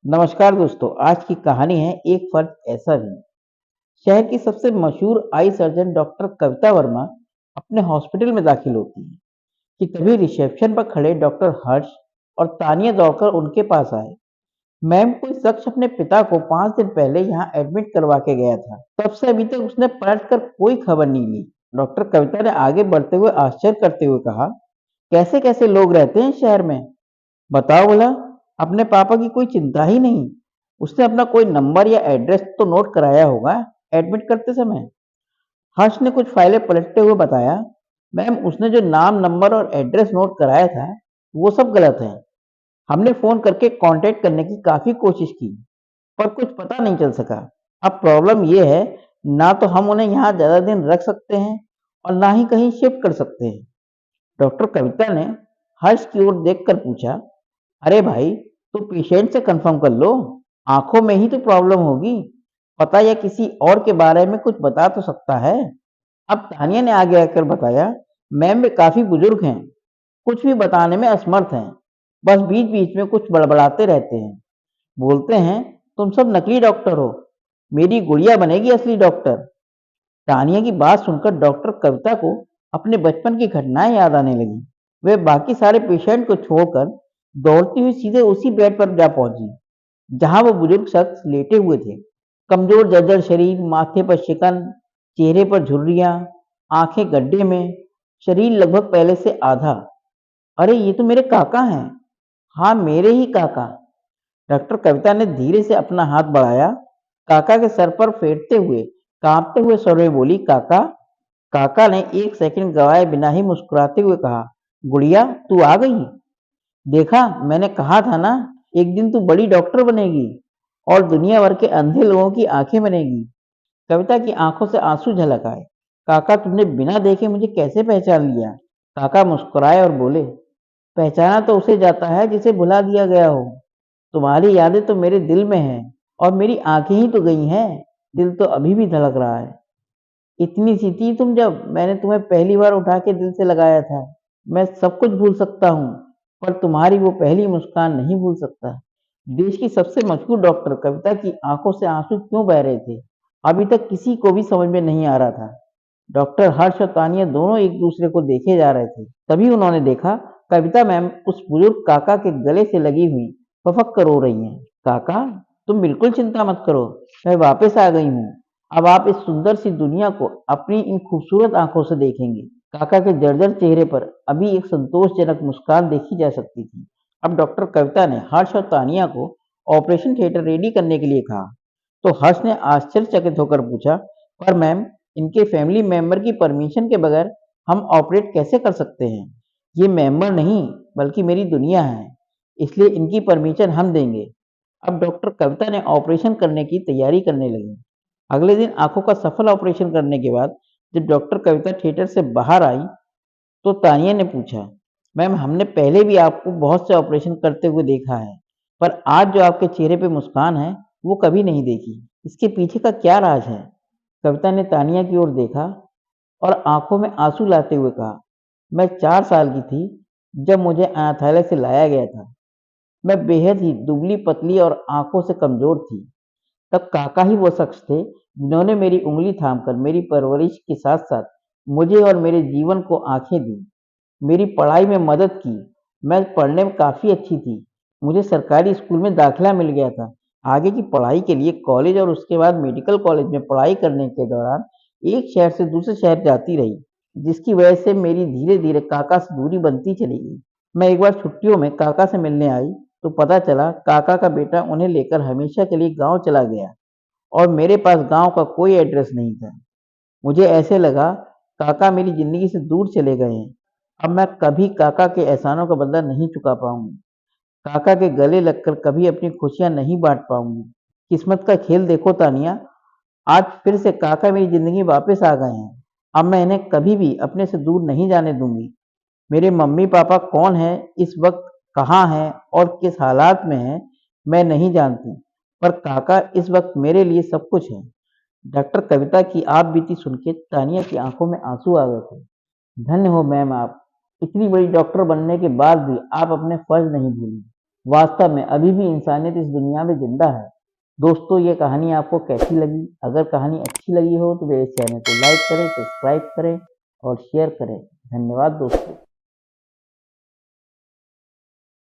नमस्कार दोस्तों, आज की कहानी है एक फर्द ऐसा भी। शहर की सबसे मशहूर आई सर्जन डॉक्टर कविता वर्मा अपने हॉस्पिटल में दाखिल होती है कि तभी रिसेप्शन पर खड़े डॉक्टर हर्ष और तानिया दौड़कर उनके पास आए। मैम, कोई शख्स अपने पिता को 5 दिन पहले यहाँ एडमिट करवा के गया था। तब से अभी तक उसने पलट कर कोई खबर नहीं ली। डॉक्टर कविता ने आगे बढ़ते हुए आश्चर्य करते हुए कहा, कैसे कैसे लोग रहते हैं शहर में। बताओ भला, अपने पापा की कोई चिंता ही नहीं। उसने अपना कोई नंबर या एड्रेस तो नोट कराया होगा एडमिट करते समय। हर्ष ने कुछ फाइलें पलटते हुए बताया, मैम उसने जो नाम नंबर और एड्रेस नोट कराया था वो सब गलत है। हमने फोन करके कांटेक्ट करने की काफी कोशिश की पर कुछ पता नहीं चल सका। अब प्रॉब्लम ये है, ना तो हम उन्हें यहाँ ज्यादा दिन रख सकते हैं और ना ही कहीं शिफ्ट कर सकते हैं। डॉक्टर कविता ने हर्ष की ओर देखकर पूछा, अरे भाई, तो पेशेंट से कंफर्म कर लो। आंखों में ही तो प्रॉब्लम होगी। पता या किसी और के बारे में कुछ बता तो सकता है। अब तानिया ने आगे आकर बताया, मैम वे काफी बुजुर्ग हैं, कुछ भी बताने में असमर्थ हैं। बस बीच बीच में कुछ बड़बड़ाते रहते हैं। बोलते हैं तुम सब नकली डॉक्टर हो, मेरी गुड़िया बनेगी असली डॉक्टर। तानिया की बात सुनकर डॉक्टर कविता को अपने बचपन की घटनाएं याद आने लगी। वे बाकी सारे पेशेंट को छोड़कर दौड़ती हुई सीधे उसी बेड पर जा पहुंची जहां वो बुजुर्ग शख्स लेटे हुए थे। कमजोर जर्जर शरीर, माथे पर शिकन, चेहरे पर झुर्रियां, आंखें गड्ढे में, शरीर लगभग पहले से आधा। अरे ये तो मेरे काका हैं। हाँ, मेरे ही काका। डॉक्टर कविता ने धीरे से अपना हाथ बढ़ाया, काका के सर पर फेरते हुए कांपते हुए स्वर में बोली, काका। काका ने एक सेकंड गवाए बिना ही मुस्कुराते हुए कहा, गुड़िया तू आ गई। देखा, मैंने कहा था ना, एक दिन तू बड़ी डॉक्टर बनेगी और दुनिया भर के अंधे लोगों की आंखें बनेगी। कविता की आंखों से आंसू झलक आए। काका, तुमने बिना देखे मुझे कैसे पहचान लिया। काका मुस्कुराए और बोले, पहचाना तो उसे जाता है जिसे भुला दिया गया हो। तुम्हारी यादें तो मेरे दिल में हैं और मेरी आंखें ही तो गई हैं, दिल तो अभी भी धड़क रहा है। इतनी सी थी तुम जब मैंने तुम्हें पहली बार उठा के दिल से लगाया था। मैं सब कुछ भूल सकता हूँ पर तुम्हारी वो पहली मुस्कान नहीं भूल सकता। देश की सबसे मशहूर डॉक्टर कविता की आंखों से आंसू क्यों बह रहे थे, अभी तक किसी को भी समझ में नहीं आ रहा था। डॉक्टर हर्ष और तानिया दोनों एक दूसरे को देखे जा रहे थे। तभी उन्होंने देखा, कविता मैम उस बुजुर्ग काका के गले से लगी हुई पफक कर रो रही हैं। काका, तुम बिल्कुल चिंता मत करो, मैं वापस आ गई हूँ। अब आप इस सुंदर सी दुनिया को अपनी इन खूबसूरत आंखों से देखेंगे। काका के जर्जर चेहरे पर अभी एक संतोषजनक मुस्कान देखी जा सकती थी। अब डॉक्टर कविता ने हर्ष और तानिया को ऑपरेशन थिएटर रेडी करने के लिए कहा। तो हर्ष ने आश्चर्यचकित होकर पूछा, पर मैम, इनके फैमिली मेंबर की परमिशन के बगैर हम ऑपरेट कैसे कर सकते हैं। ये मेंबर नहीं बल्कि मेरी दुनिया है, इसलिए इनकी परमिशन हम देंगे। अब डॉक्टर कविता ने ऑपरेशन करने की तैयारी करने लगी। अगले दिन आंखों का सफल ऑपरेशन करने के बाद जब डॉक्टर कविता थिएटर से बाहर आई तो तानिया ने पूछा, मैम हमने पहले भी आपको बहुत से ऑपरेशन करते हुए देखा है, पर आज जो आपके चेहरे पे मुस्कान है वो कभी नहीं देखी। इसके पीछे का क्या राज है। कविता ने तानिया की ओर देखा और आंखों में आंसू लाते हुए कहा, मैं 4 साल की थी जब मुझे अनाथालय से लाया गया था। मैं बेहद ही दुबली पतली और आंखों से कमजोर थी। तब काका ही वो शख्स थे जिन्होंने मेरी उंगली थामकर मेरी परवरिश के साथ साथ मुझे और मेरे जीवन को आंखें दी, मेरी पढ़ाई में मदद की। मैं पढ़ने में काफ़ी अच्छी थी। मुझे सरकारी स्कूल में दाखिला मिल गया था। आगे की पढ़ाई के लिए कॉलेज और उसके बाद मेडिकल कॉलेज में पढ़ाई करने के दौरान एक शहर से दूसरे शहर जाती रही, जिसकी वजह से मेरी धीरे-धीरे काका से दूरी बनती चली गई। मैं एक बार छुट्टियों में काका से मिलने आई तो पता चला काका का बेटा उन्हें लेकर हमेशा के लिए गाँव चला गया और मेरे पास गाँव का कोई एड्रेस नहीं था। मुझे ऐसे लगा काका मेरी ज़िंदगी से दूर चले गए हैं। अब मैं कभी काका के एहसानों का बदला नहीं चुका पाऊँगी। काका के गले लगकर कभी अपनी खुशियाँ नहीं बाँट पाऊँगी। किस्मत का खेल देखो तानिया, आज फिर से काका मेरी ज़िंदगी में वापस आ गए हैं। अब मैं इन्हें कभी भी अपने से दूर नहीं जाने दूँगी। मेरे मम्मी-पापा कौन हैं, इस वक़्त कहाँ हैं और किस हालात में हैं, मैं नहीं जानती, पर काका इस वक़्त मेरे लिए सब कुछ हैं। डॉक्टर कविता की आप बीती सुन के तानिया की आंखों में आंसू आ गए थे। धन्य हो मैम आप, इतनी बड़ी डॉक्टर बनने के बाद भी आप अपने फर्ज नहीं भूली। वास्तव में अभी भी इंसानियत इस दुनिया में जिंदा है। दोस्तों, ये कहानी आपको कैसी लगी? अगर कहानी अच्छी लगी हो तो मेरे चैनल को लाइक करें, सब्सक्राइब करें और शेयर करें। धन्यवाद दोस्तों।